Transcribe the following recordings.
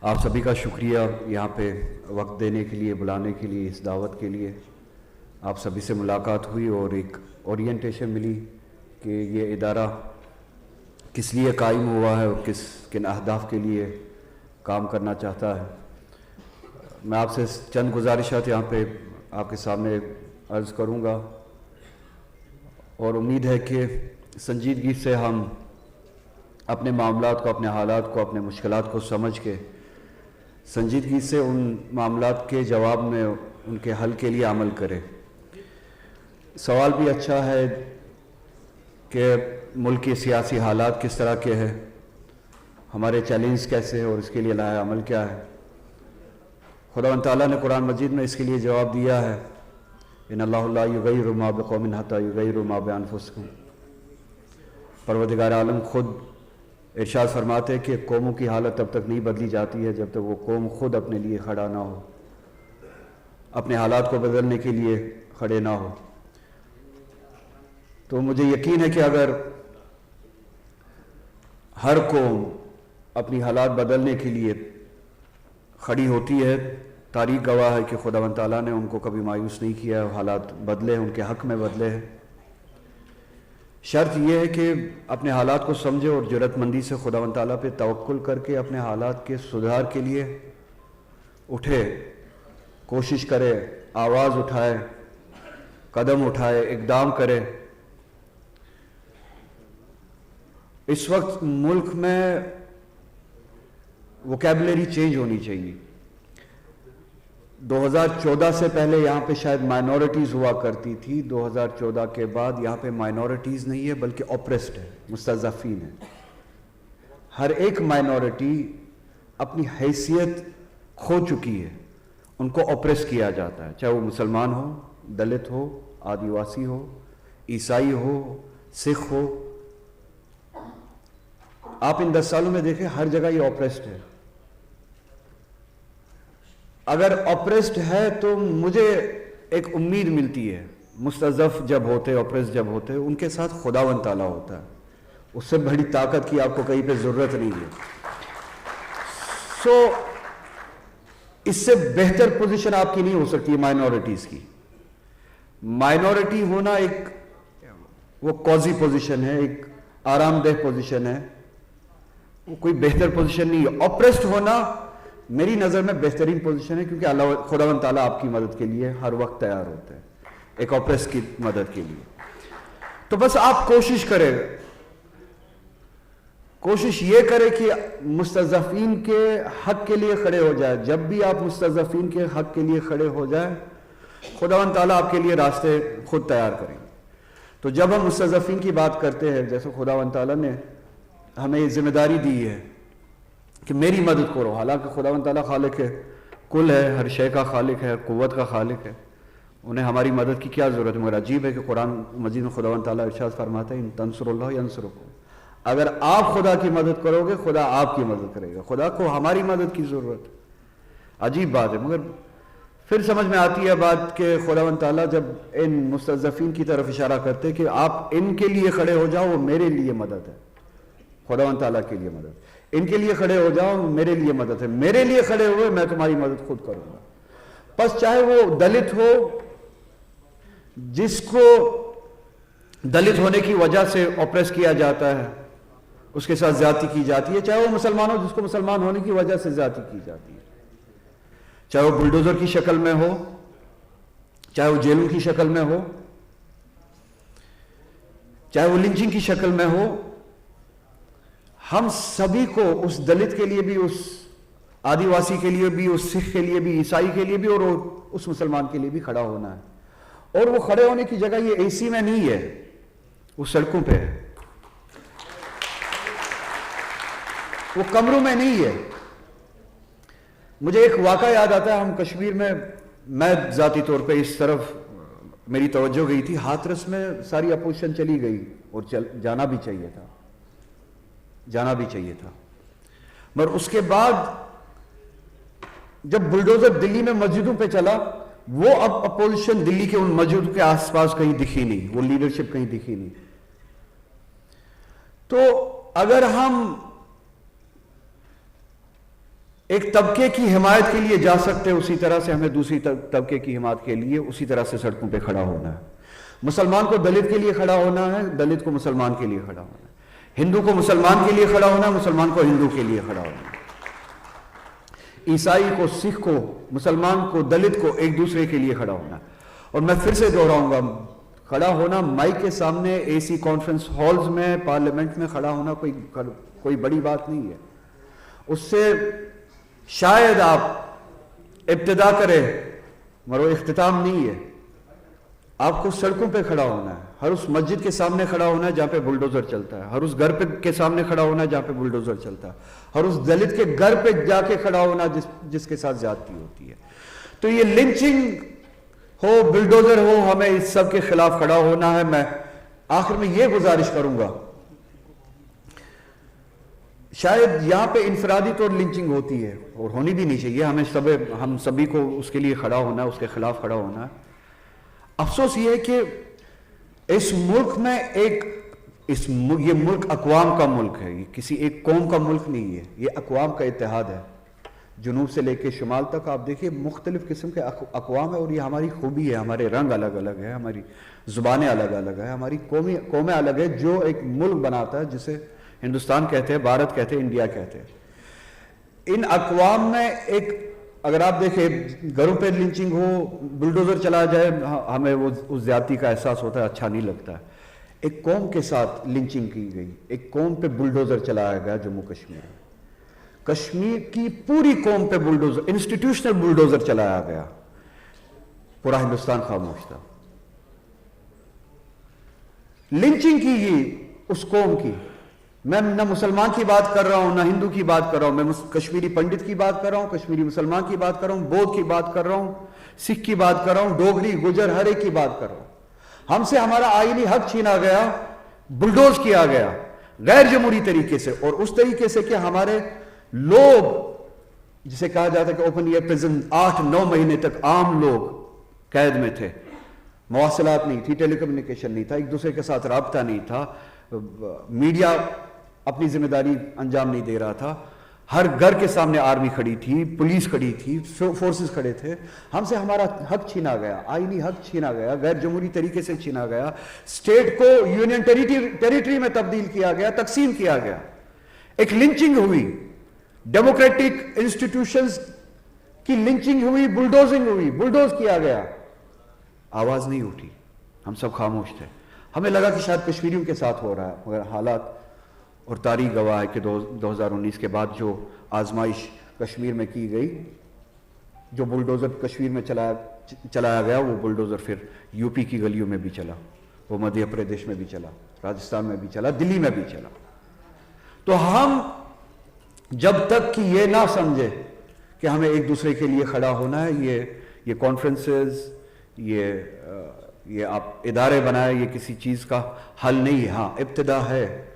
आप सभी का शुक्रिया यहाँ पे वक्त देने के लिए, बुलाने के लिए, इस दावत के लिए। आप सभी से मुलाकात हुई और एक ओरिएंटेशन मिली कि ये इदारा किस लिए कायम हुआ है और किन अहदाफ के लिए काम करना चाहता है। मैं आपसे चंद गुजारिशात यहाँ पे आपके सामने अर्ज़ करूँगा और उम्मीद है कि संजीदगी से हम अपने मामलात को, अपने हालात को, अपने मुश्किलात को समझ के संजीदगी से उन मामलात के जवाब में उनके हल के लिए अमल करें। सवाल भी अच्छा है कि मुल्क के सियासी हालात किस तरह के हैं, हमारे चैलेंज कैसे हैं और इसके लिए लाया अमल क्या है। खुदावंद ताला ने कुरान मजीद में इसके लिए जवाब दिया है, इन्नल्लाहु ला युगय्यिरु मा बिक़ौमिन हत्ता युगय्यिरु मा बिअनफुसिहिम। परवरदिगार आलम खुद इरशाद फरमाते हैं कि कौमों की हालत तब तक नहीं बदली जाती है जब तक वो कौम खुद अपने लिए खड़ा ना हो, अपने हालात को बदलने के लिए खड़े ना हो। तो मुझे यकीन है कि अगर हर कौम अपनी हालात बदलने के लिए खड़ी होती है, तारीख गवाह है कि खुदावंद ताला ने उनको कभी मायूस नहीं किया है, हालात बदले, उनके हक में बदले हैं। शर्त यह है कि अपने हालात को समझे और जुर्रतमंदी से खुदावंद ताला पे तवक्कुल करके अपने हालात के सुधार के लिए उठे, कोशिश करे, आवाज़ उठाए, कदम उठाए, इक़दाम करे। इस वक्त मुल्क में वोकैबुलरी चेंज होनी चाहिए। 2014 से पहले यहाँ पे शायद माइनॉरिटीज़ हुआ करती थी, 2014 के बाद यहाँ पे माइनॉरिटीज़ नहीं है बल्कि ऑप्रेस्ड है, मुस्तज़फ़ीन है। हर एक माइनॉरिटी अपनी हैसियत खो चुकी है, उनको ऑप्रेस किया जाता है, चाहे वो मुसलमान हो, दलित हो, आदिवासी हो, ईसाई हो, सिख हो। आप इन 10 सालों में देखें हर जगह ये ऑप्रेस्ड है। अगर ऑप्रेस्ड है तो मुझे एक उम्मीद मिलती है, मुस्तज़फ़ जब होते, ऑप्रेस्ड जब होते, उनके साथ खुदावंद ताला होता है। उससे बड़ी ताकत की आपको कहीं पे ज़रूरत नहीं है। इससे बेहतर पोजीशन आपकी नहीं हो सकती माइनॉरिटीज़ की। माइनॉरिटी होना एक वो कॉजी पोजीशन है, एक आरामदेह पोजीशन है, वो कोई बेहतर पोजीशन नहीं है। ऑप्रेस्ड होना मेरी नज़र में बेहतरीन पोजीशन है, क्योंकि अल्लाह खुदावंद ताला आपकी मदद के लिए हर वक्त तैयार होते हैं, एक ऑप्रेस की मदद के लिए। तो बस आप कोशिश करें, कोशिश ये करें कि मुस्तज़फ़ीन के हक के लिए खड़े हो जाए। जब भी आप मुस्तज़फ़ीन के हक के लिए खड़े हो जाए, खुदावंद ताला आपके लिए रास्ते खुद तैयार करेंगे। तो जब हम मुस्तज़फ़ीन की बात करते हैं, जैसे खुदावंद ताला ने हमें ये जिम्मेदारी दी है कि मेरी मदद करो, हालांकि खुदावंद ताला खालिक है, कुल है, हर शय का खालिक है, कुव्वत का खालिक है, उन्हें हमारी मदद की क्या ज़रूरत है। मगर अजीब है कि कुरान मजीद में खुदावंद ताला इरशाद फरमाते हैं, इन तंसुरुल्लाह यंसुरुकुम। अगर आप खुदा की मदद करोगे, खुदा आपकी मदद करेगा। खुदा को हमारी मदद की ज़रूरत है। अजीब बात है, मगर फिर समझ में आती है बात कि खुदावंद ताला जब इन मुस्तज़फ़ीन की तरफ इशारा करते कि आप इनके लिए खड़े हो जाओ, वो मेरे लिए मदद है। खुदावंद ताला के लिए मदद, इनके लिए खड़े हो जाओ, मेरे लिए मदद है। मेरे लिए खड़े हुए, मैं तुम्हारी मदद खुद करूंगा। बस चाहे वो दलित हो, जिसको दलित होने की वजह से ऑप्रेस किया जाता है, उसके साथ ज्यादती की जाती है, चाहे वो मुसलमान हो, जिसको मुसलमान होने की वजह से ज्यादती की जाती है, चाहे वो बुलडोजर की शक्ल में हो, चाहे वो जेलों की शक्ल में हो, चाहे वो लिंचिंग की शक्ल में हो। हम सभी को, उस दलित के लिए भी, उस आदिवासी के लिए भी, उस सिख के लिए भी, ईसाई के लिए भी और उस मुसलमान के लिए भी खड़ा होना है। और वो खड़े होने की जगह ये एसी में नहीं है, वो सड़कों पे है, वो कमरों में नहीं है। मुझे एक वाक़ा याद आता है, हम कश्मीर में, मैं ज़ाती तौर पे इस तरफ मेरी तवज्जो गई थी, हाथरस में सारी अपोजिशन चली गई और जाना भी चाहिए था, जाना भी चाहिए था। मगर उसके बाद जब बुलडोजर दिल्ली में मस्जिदों पे चला, वो अब अपोजिशन दिल्ली के उन मस्जिदों के आसपास कहीं दिखी नहीं, वो लीडरशिप कहीं दिखी नहीं। तो अगर हम एक तबके की हिमायत के लिए जा सकते हैं, उसी तरह से हमें दूसरी तबके की हिमायत के लिए उसी तरह से सड़कों पे खड़ा होना है। मुसलमान को दलित के लिए खड़ा होना है, दलित को मुसलमान के लिए खड़ा होना है, हिंदू को मुसलमान के लिए खड़ा होना है, मुसलमान को हिंदू के लिए खड़ा होना है, ईसाई को, सिख को, मुसलमान को, दलित को एक दूसरे के लिए खड़ा होना है। और मैं फिर से दोहराऊंगा, खड़ा होना माइक के सामने, एसी कॉन्फ्रेंस हॉल्स में, पार्लियामेंट में खड़ा होना कोई बड़ी बात नहीं है। उससे शायद आप इब्तिदा करें मगर इख्तिताम नहीं है। आपको सड़कों पे खड़ा होना है, हर उस मस्जिद के सामने खड़ा होना है जहां पे बुलडोजर चलता है, हर उस घर पे के सामने खड़ा होना है जहां पे बुलडोजर चलता है, हर उस दलित के घर पे जाके खड़ा होना जिसके साथ ज्यादती होती है। तो ये लिंचिंग हो, बुलडोजर हो, हमें इस सब के खिलाफ खड़ा होना है। मैं आखिर में ये गुजारिश करूंगा, शायद यहां पे इंफरादी तौर लिंचिंग होती है और होनी भी नहीं चाहिए, हम सभी को उसके लिए खड़ा होना है, उसके खिलाफ खड़ा होना है। अफसोस ये है कि इस मुल्क में ये मुल्क अक़वाम का मुल्क है, ये किसी एक कौम का मुल्क नहीं है, ये अक़वाम का इत्तेहाद है। जुनूब से लेकर शुमाल तक आप देखिए मुख्तलिफ किस्म के अक़वाम है और ये हमारी खूबी है, हमारे रंग अलग अलग है, हमारी ज़ुबानें अलग अलग है, हमारी कौमें अलग है, जो एक मुल्क बनाता है जिसे हिंदुस्तान कहते हैं, भारत कहते हैं, इंडिया कहते हैं। इन अक़वाम में एक, अगर आप देखें घरों पे लिंचिंग हो, बुलडोजर चला जाए, हमें वो उस ज्यादती का एहसास होता है, अच्छा नहीं लगता है। एक कौम के साथ लिंचिंग की गई, एक कौम पे बुलडोजर चलाया गया जम्मू कश्मीर में, कश्मीर की पूरी कौम पे बुलडोजर, इंस्टीट्यूशनल बुलडोजर चलाया गया, पूरा हिंदुस्तान खामोश था। लिंचिंग की गई उस कौम की। मैं न मुसलमान की बात कर रहा हूं, न हिंदू की बात कर रहा हूं, मैं कश्मीरी पंडित की बात कर रहा हूं, कश्मीरी मुसलमान की बात कर रहा हूं, बौद्ध की बात कर रहा हूं, सिख की बात कर रहा हूं, डोगरी, गुजर, हर एक की बात कर रहा हूं। हमसे हमारा आईनी हक छीना गया, बुलडोज किया गया गैर जमहूरी तरीके से, और उस तरीके से कि हमारे लोग, जिसे कहा जाता है कि ओपन एयर प्रिजन, 8-9 महीने तक आम लोग कैद में थे, मवासलात नहीं थी, टेलीकम्युनिकेशन नहीं था, एक दूसरे के साथ राब्ता नहीं था, मीडिया अपनी जिम्मेदारी अंजाम नहीं दे रहा था, हर घर के सामने आर्मी खड़ी थी, पुलिस खड़ी थी, फोर्सेस खड़े थे। हमसे हमारा हक छीना गया, आईनी हक छीना गया, गैर जमहूरी तरीके से छीना गया, स्टेट को यूनियन टेरिटरी में तब्दील किया गया, तकसीम किया गया, एक लिंचिंग हुई, डेमोक्रेटिक इंस्टीट्यूशंस की लिंचिंग हुई, बुलडोजिंग हुई, बुलडोज किया गया, आवाज नहीं उठी, हम सब खामोश थे। हमें लगा कि शायद कश्मीरियों के साथ हो रहा है, मगर हालात और तारीख गवाह है कि 2019 के बाद जो आजमाइश कश्मीर में की गई, जो बुलडोजर कश्मीर में चलाया गया, वो बुलडोजर फिर यूपी की गलियों में भी चला, वो मध्य प्रदेश में भी चला, राजस्थान में भी चला, दिल्ली में भी चला। तो हम जब तक कि ये ना समझे कि हमें एक दूसरे के लिए खड़ा होना है, ये कॉन्फ्रेंसेस, ये आप इदारे बनाए, ये किसी चीज़ का हल नहीं है। हाँ, इब्तिदा है,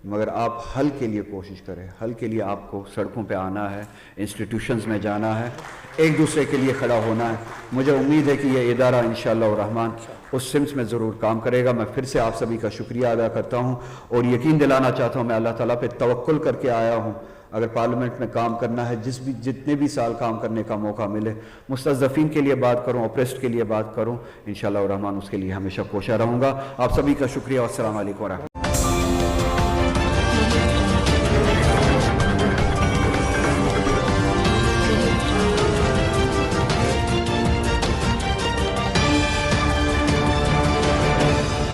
मगर आप हल के लिए कोशिश करें। हल के लिए आपको सड़कों पे आना है, इंस्टीट्यूशंस में जाना है, एक दूसरे के लिए खड़ा होना है। मुझे उम्मीद है कि ये इदारा इंशाअल्लाह रहमान उस सिम्स में ज़रूर काम करेगा। मैं फिर से आप सभी का शुक्रिया अदा करता हूँ और यकीन दिलाना चाहता हूँ, मैं अल्लाह ताला पे तवक्कुल करके आया हूँ। अगर पार्लियामेंट में काम करना है, जितने भी साल काम करने का मौका मिले, मुस्तज़फ़ीन के लिए बात करूं, ऑप्रेस्ड के लिए बात करूं, इंशाअल्लाह रहमान उसके लिए हमेशा कोशा रहूँगा। आप सभी का शुक्रिया। अस्सलाम वालेकुम।